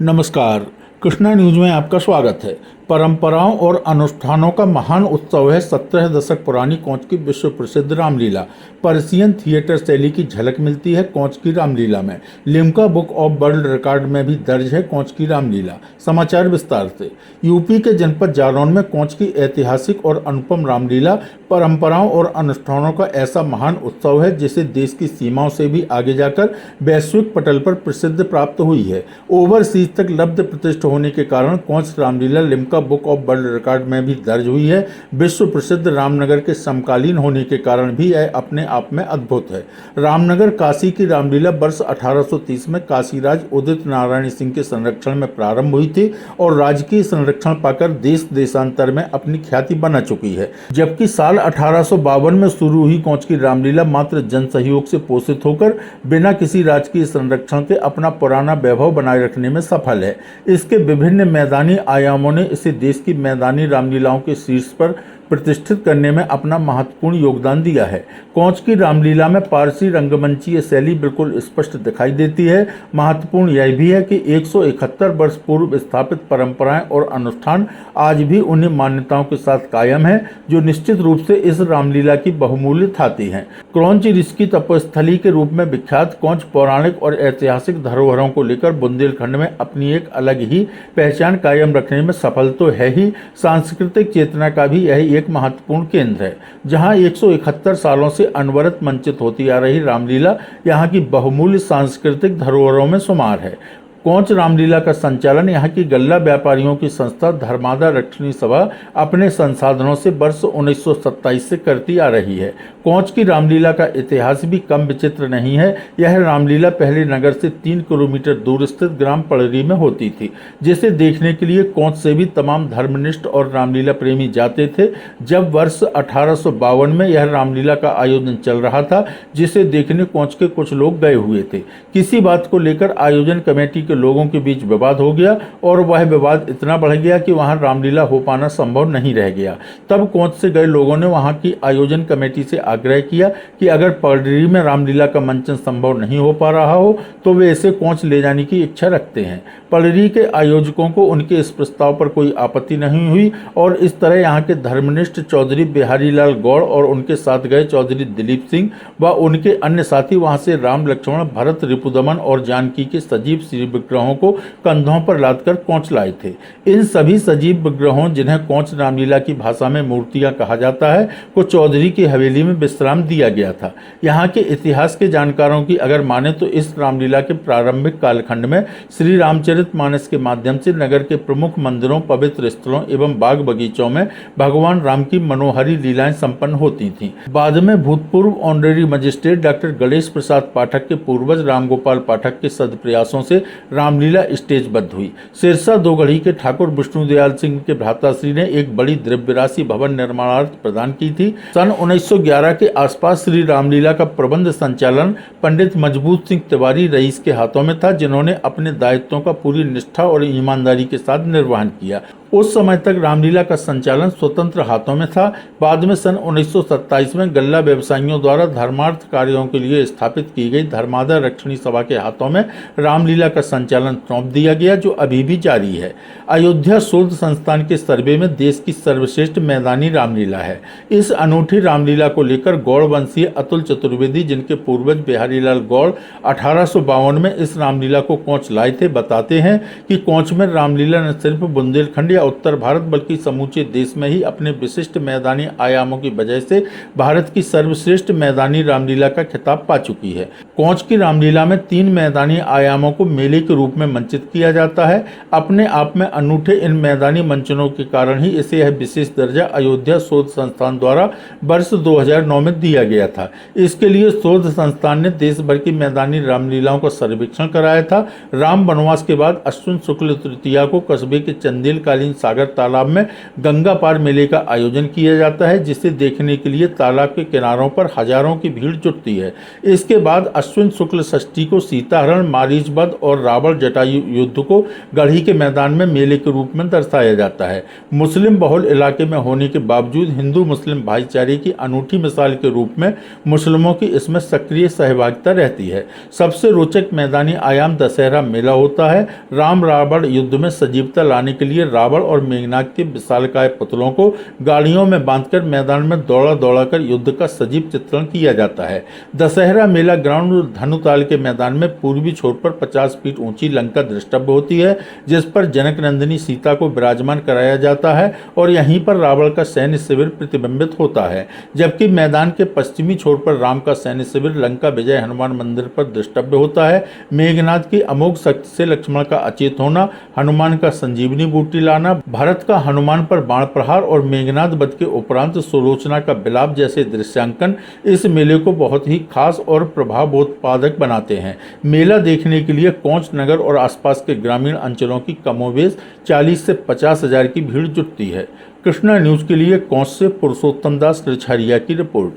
नमस्कार, कृष्णा न्यूज में आपका स्वागत है। परंपराओं और अनुष्ठानों का महान उत्सव है 17 दशक पुरानी कोंच की विश्व प्रसिद्ध रामलीला। पर्सियन थिएटर शैली की झलक मिलती है कोंच की रामलीला में। Limca book of world record में भी दर्ज है कोंच की रामलीला। समाचार विस्तार से। यूपी के जनपद जालौन में कोंच की ऐतिहासिक और अनुपम रामलीला परंपराओं और अनुष्ठानों का ऐसा महान उत्सव है जिसे देश की सीमाओं से भी आगे जाकर वैश्विक पटल पर प्रसिद्ध प्राप्त हुई है। ओवरसीज तक लब्ध प्रतिष्ठ होने के कारण Konch Ramlila Limca book of world record में भी दर्ज हुई है। विश्व प्रसिद्ध रामनगर के समकालीन होने के कारण भी यह अपने आप में अद्भुत है। रामनगर काशी की रामलीला वर्ष 1830 में काशीराज उदित नारायण सिंह के संरक्षण में प्रारंभ हुई थी और राजकीय संरक्षण पाकर देश देशांतर में अपनी ख्याति बना चुकी है। जबकि साल 1852 में शुरू हुई कोंच की रामलीला मात्र जन सहयोग से पोषित होकर बिना किसी राजकीय संरक्षण के अपना पुराना वैभव बनाए रखने में सफल है। इसके विभिन्न मैदानी आयामों ने इसे देश की मैदानी रामलीलाओं के शीर्ष पर प्रतिष्ठित करने में अपना महत्वपूर्ण योगदान दिया है। कोंच की रामलीला में पारसी रंगमंचीय शैली बिल्कुल स्पष्ट दिखाई देती है। महत्वपूर्ण यह भी है कि 171 वर्ष पूर्व स्थापित परंपराएं और अनुष्ठान आज भी उन्हीं मान्यताओं के साथ कायम है जो निश्चित रूप से इस रामलीला की बहुमूल्य थाती हैं। क्रौंच ऋषि की तपस्थली के रूप में विख्यात कोंच पौराणिक और ऐतिहासिक धरोहरों को लेकर बुंदेलखंड में अपनी एक अलग ही पहचान कायम रखने में सफल तो है ही, सांस्कृतिक चेतना का भी यही एक महत्वपूर्ण केंद्र है। जहां 171 सालों से अनवरत मंचित होती आ रही रामलीला यहां की बहुमूल्य सांस्कृतिक धरोहरों में शुमार है। कोंच रामलीला का संचालन यहाँ की गल्ला व्यापारियों की संस्था धर्मादा रक्षणी सभा अपने संसाधनों से वर्ष 1927 से करती आ रही है। कोंच की रामलीला का इतिहास भी कम विचित्र नहीं है। यह रामलीला पहले नगर से 3 किलोमीटर दूर स्थित ग्राम पड़री में होती थी, जिसे देखने के लिए कोंच से भी तमाम धर्मनिष्ठ और रामलीला प्रेमी जाते थे। जब वर्ष 1852 में यह रामलीला का आयोजन चल रहा था, जिसे देखने कोंच के कुछ लोग गए हुए थे। किसी बात को लेकर आयोजन कमेटी लोगों के बीच विवाद हो गया और वह विवाद इतना बढ़ गया कि वहां रामलीला हो पाना संभव नहीं रह गया। तब कोंच से गए लोगों ने वहां की आयोजन कमेटी से आग्रह किया कि अगर पड़री में रामलीला का मंचन संभव नहीं हो पा रहा हो तो वे इसे कोंच ले जाने की इच्छा रखते हैं। पड़री के आयोजकों को उनके इस प्रस्ताव पर कोई आपत्ति नहीं हुई और इस तरह यहाँ के धर्मनिष्ठ चौधरी बिहारी लाल गौड़ और उनके साथ गए चौधरी दिलीप सिंह व उनके अन्य साथी वहां से राम लक्ष्मण भरत रिपुदमन और जानकी के सजीव श्री विग्रहों को कंधों पर लादकर कोंच लाए थे। इन सभी सजीव विग्रहों, जिन्हें कोंच रामलीला की भाषा में मूर्तियां कहा जाता है, को चौधरी की हवेली में विश्राम दिया गया था। यहाँ के इतिहास के जानकारों की अगर माने तो इस रामलीला के प्रारंभिक कालखंड में श्री रामचरितमानस के माध्यम से नगर के प्रमुख मंदिरों, पवित्र स्थलों एवं बाग बगीचों में भगवान राम की मनोहरी लीलाएं संपन्न होती थीं। बाद में भूतपूर्व honorary magistrate doctor Ganesh Prasad Pathak के पूर्वज रामगोपाल पाठक के सदप्रयासों से रामलीला स्टेजबद्ध हुई। सिरसा दोगढ़ी के ठाकुर विष्णुदयाल सिंह के भ्राताश्री ने एक बड़ी द्रव्यराशि भवन निर्माणार्थ प्रदान की थी। सन 1911 के आसपास श्री रामलीला का प्रबंध संचालन पंडित मजबूत सिंह तिवारी रईस के हाथों में था, जिन्होंने अपने दायित्वों का पूरी निष्ठा और ईमानदारी के साथ निर्वहन किया। उस समय तक रामलीला का संचालन स्वतंत्र हाथों में था। बाद में सन 1927 में गल्ला व्यवसायियों द्वारा धर्मार्थ कार्यों के लिए स्थापित की गई धर्मादा रक्षणी सभा के हाथों में रामलीला का संचालन सौंप दिया गया, जो अभी भी जारी है। अयोध्या शोध संस्थान के सर्वे में देश की सर्वश्रेष्ठ मैदानी रामलीला है। इस अनूठी रामलीला को लेकर गौड़ वंशीय अतुल चतुर्वेदी, जिनके पूर्वज बिहारीलाल गौड़ 1852 में इस रामलीला को कोंच लाए थे, बताते हैं कि कोंच में रामलीला न सिर्फ बुंदेलखंड या उत्तर भारत बल्कि समूचे देश में ही अपने विशिष्ट मैदानी आयामों की वजह से भारत की सर्वश्रेष्ठ मैदानी रामलीला का खिताब पा चुकी है। कोंच की रामलीला में 3 मैदानी आयामों को मेले के रूप में मंचित किया जाता है। अपने आप में अनूठे इन मैदानी मंचनों के कारण ही इसे यह विशेष दर्जा अयोध्या शोध संस्थान द्वारा वर्ष 2009 में दिया गया था। इसके लिए शोध संस्थान ने देश भर की मैदानी रामलीलाओं का सर्वेक्षण कराया था। राम वनवास के बाद अश्विन शुक्ल तृतीया को कस्बे के चंदेल कालीन सागर तालाब में गंगा पार मेले का आयोजन किया जाता है, जिसे देखने के लिए तालाब के किनारों पर हजारों की भीड़ जुटती है। इसके बाद अश्विन शुक्ल षष्ठी को सीताहरण, मारीचवध और रावण जटायु युद्ध को गढ़ी के मैदान में मेले के रूप में दर्शाया जाता है। मुस्लिम बहुल इलाके में होने के बावजूद हिंदू मुस्लिम भाईचारे की अनूठी मिसाल के रूप में मुस्लिमों की इसमें सक्रिय सहभागिता रहती है। सबसे रोचक मैदानी आयाम दशहरा मेला होता है। राम रावण युद्ध में सजीवता लाने के लिए रावण और मेघनाद के विशालकाय पुतलों को गाड़ियों में बांधकर मैदान में दौड़ा दौड़ाकर युद्ध का सजीव चित्रण किया जाता है। दशहरा मेला ग्राउंड धनुताल के मैदान में पूर्वी छोर पर 50 फीट ऊंची लंका दृष्टव्य होती है, जिस पर जनक नंदिनी सीता को विराजमान कराया जाता है और यहीं पर रावण का सैन्य शिविर प्रतिबिंबित होता है, जबकि मैदान के पश्चिमी छोर पर राम का सैन्य शिविर लंका विजय हनुमान मंदिर पर दृष्टव्य होता है। मेघनाद की अमोघ शक्ति से लक्ष्मण का अचेत होना, हनुमान का संजीवनी बूटी लाना, भरत का हनुमान पर बाण प्रहार और मेघनाद वध के उपरांत सुलोचना का विलाप जैसे दृश्यांकन इस मेले को बहुत ही खास और प्रभावोत्पादक बनाते हैं। मेला देखने के लिए कोंच नगर और आसपास के ग्रामीण अंचलों की कमोबेश 40 से 50 हजार की भीड़ जुटती है। कृष्णा न्यूज के लिए कोंच से पुरुषोत्तम दास रिछारिया की रिपोर्ट।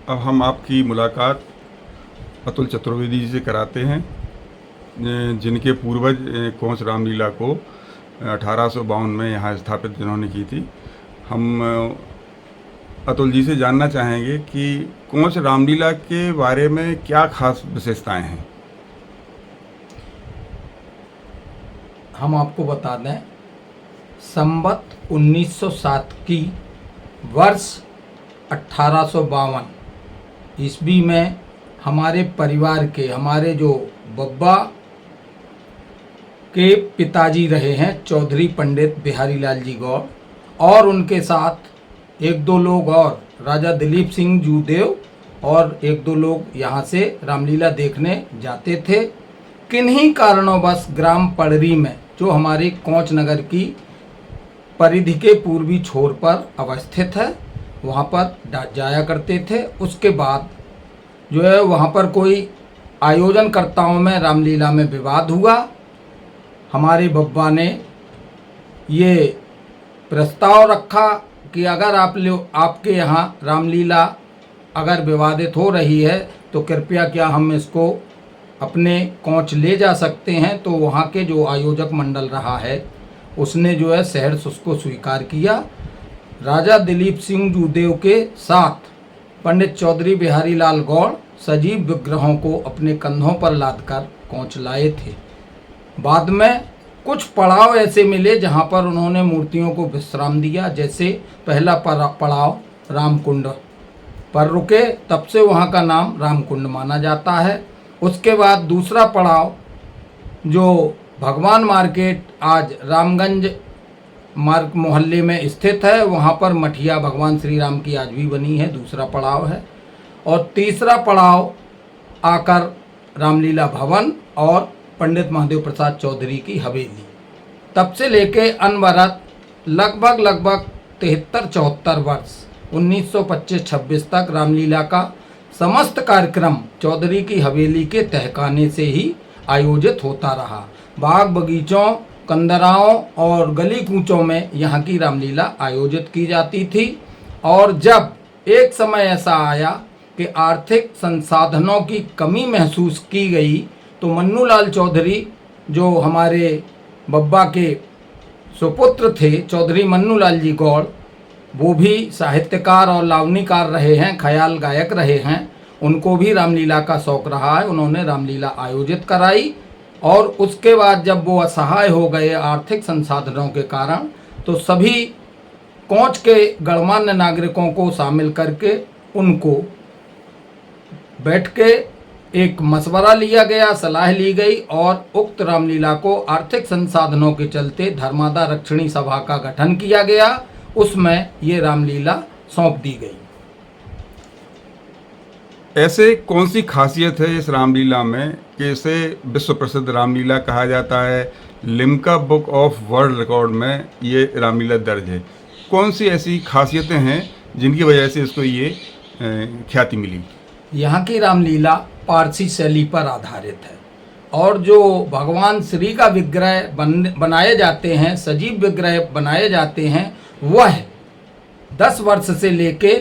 अब हम आपकी मुलाकात अतुल चतुर्वेदी जी से कराते हैं, जिनके पूर्वज कोंच रामलीला को 1852 में यहाँ स्थापित जिन्होंने की थी। हम अतुल जी से जानना चाहेंगे कि कोंच रामलीला के बारे में क्या खास विशेषताएं हैं। हम आपको बता दें, संवत 1907 की वर्ष 1852 ईस्वी में हमारे परिवार के, हमारे जो बब्बा के पिताजी रहे हैं चौधरी पंडित बिहारी लाल जी गौड़, और उनके साथ एक दो लोग और, राजा दिलीप सिंह जूदेव और एक दो लोग यहाँ से रामलीला देखने जाते थे। किन्हीं कारणों ग्राम पड़री में, जो हमारे कोंच नगर की परिधि के पूर्वी छोर पर अवस्थित है, वहाँ पर जाया करते थे। उसके बाद जो है वहाँ पर कोई आयोजनकर्ताओं में रामलीला में विवाद हुआ। हमारे बब्बा ने ये प्रस्ताव रखा कि अगर आपके यहाँ रामलीला अगर विवादित हो रही है तो कृपया क्या हम इसको अपने कोंच ले जा सकते हैं। तो वहाँ के जो आयोजक मंडल रहा है उसने जो है सहर्ष उसको स्वीकार किया। राजा दिलीप सिंह जूदेव के साथ पंडित चौधरी बिहारी लाल गौड़ सजीव विग्रहों को अपने कंधों पर लादकर कोंच लाए थे। बाद में कुछ पड़ाव ऐसे मिले जहाँ पर उन्होंने मूर्तियों को विश्राम दिया। जैसे पहला पड़ाव रामकुंड पर रुके, तब से वहाँ का नाम रामकुंड माना जाता है। उसके बाद दूसरा पड़ाव जो भगवान मार्केट आज रामगंज मार्ग मोहल्ले में स्थित है, वहाँ पर मठिया भगवान श्री राम की आज भी बनी है, दूसरा पड़ाव है। और तीसरा पड़ाव आकर रामलीला भवन और पंडित महादेव प्रसाद चौधरी की हवेली। तब से लेके अनवरत लगभग 73-74 वर्ष 1925-26 तक रामलीला का समस्त कार्यक्रम चौधरी की हवेली के तहखाने से ही आयोजित होता रहा। बाग बगीचों, कंदराओं और गली कूचों में यहाँ की रामलीला आयोजित की जाती थी। और जब एक समय ऐसा आया कि आर्थिक संसाधनों की कमी महसूस की गई, तो मन्नूलाल चौधरी जो हमारे बब्बा के सुपुत्र थे, चौधरी मन्नूलाल जी गौड़, वो भी साहित्यकार और लावनीकार रहे हैं, ख्याल गायक रहे हैं। उनको भी रामलीला का शौक़ रहा है। उन्होंने रामलीला आयोजित कराई और उसके बाद जब वो असहाय हो गए आर्थिक संसाधनों के कारण, तो सभी कोंच के गणमान्य नागरिकों को शामिल करके उनको बैठ के एक मशवरा लिया गया, सलाह ली गई और उक्त रामलीला को आर्थिक संसाधनों के चलते धर्मादा रक्षणी सभा का गठन किया गया। उसमें ये रामलीला सौंप दी गई। ऐसे कौन सी खासियत है इस रामलीला में कि इसे विश्व प्रसिद्ध रामलीला कहा जाता है? Limca book of world record में ये रामलीला दर्ज है। कौन सी ऐसी खासियतें हैं जिनकी वजह से इसको ये ख्याति मिली? यहाँ की रामलीला पारसी शैली पर आधारित है और जो भगवान श्री का विग्रह बनाए जाते हैं, सजीव विग्रह बनाए जाते हैं, वह 10 वर्ष से लेके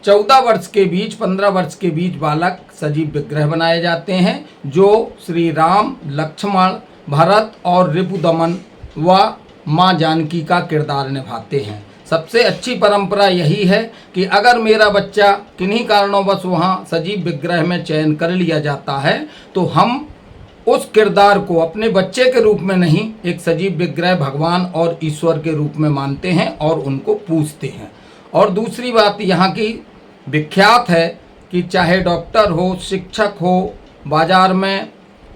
14 वर्ष के बीच 15 वर्ष के बीच बालक सजीव विग्रह बनाए जाते हैं जो श्री राम, लक्ष्मण, भरत और रिपुदमन व माँ जानकी का किरदार निभाते हैं। सबसे अच्छी परंपरा यही है कि अगर मेरा बच्चा किन्हीं कारणोंवश वहाँ सजीव विग्रह में चयन कर लिया जाता है तो हम उस किरदार को अपने बच्चे के रूप में नहीं, एक सजीव विग्रह भगवान और ईश्वर के रूप में मानते हैं और उनको पूजते हैं। और दूसरी बात यहाँ की विख्यात है कि चाहे डॉक्टर हो, शिक्षक हो, बाजार में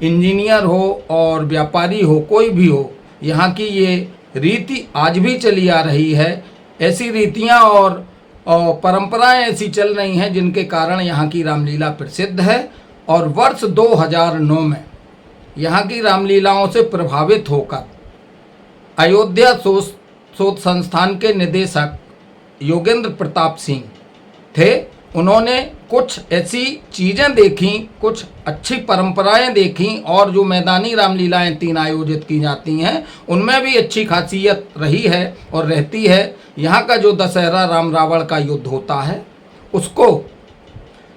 इंजीनियर हो और व्यापारी हो, कोई भी हो, यहाँ की ये रीति आज भी चली आ रही है। ऐसी रीतियाँ और परंपराएं ऐसी चल रही हैं जिनके कारण यहाँ की रामलीला प्रसिद्ध है। और वर्ष 2009 में यहाँ की रामलीलाओं से प्रभावित होकर अयोध्या शोध संस्थान के निदेशक योगेंद्र प्रताप सिंह थे। उन्होंने कुछ ऐसी चीज़ें देखी, कुछ अच्छी परंपराएं देखी और जो मैदानी रामलीलाएं 3 आयोजित की जाती हैं उनमें भी अच्छी खासियत रही है और रहती है। यहाँ का जो दशहरा राम रावण का युद्ध होता है उसको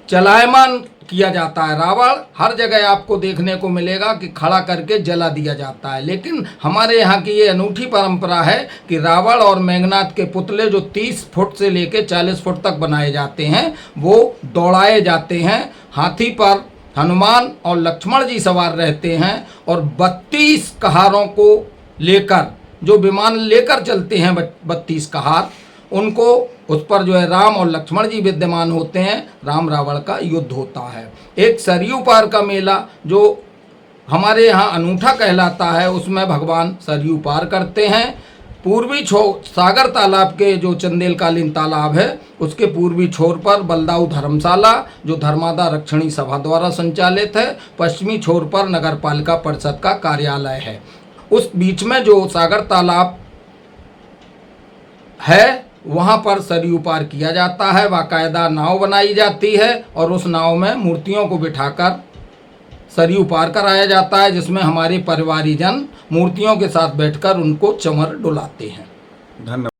चलायमान किया जाता है। रावण हर जगह आपको देखने को मिलेगा कि खड़ा करके जला दिया जाता है, लेकिन हमारे यहाँ की ये अनूठी परंपरा है कि रावण और मेघनाथ के पुतले जो 30 फुट से लेकर 40 फुट तक बनाए जाते हैं वो दौड़ाए जाते हैं। हाथी पर हनुमान और लक्ष्मण जी सवार रहते हैं और 32 कहारों को लेकर, जो विमान लेकर चलते हैं 32 कहार, उनको उस पर जो है राम और लक्ष्मण जी विद्यमान होते हैं। राम रावण का युद्ध होता है। एक सरयू पार का मेला जो हमारे यहाँ अनूठा कहलाता है, उसमें भगवान सरयू पार करते हैं। पूर्वी सागर तालाब के जो चंदेलकालीन तालाब है उसके पूर्वी छोर पर बलदाऊ धर्मशाला जो धर्मादा रक्षणी सभा द्वारा संचालित है, पश्चिमी छोर पर नगर पालिका परिषद का कार्यालय है। उस बीच में जो सागर तालाब है वहाँ पर सरयू पार किया जाता है। बाकायदा नाव बनाई जाती है और उस नाव में मूर्तियों को बिठाकर सरयू पार कराया जाता है, जिसमें हमारे परिवारीजन मूर्तियों के साथ बैठकर उनको चंवर डुलाते हैं। धन्यवाद।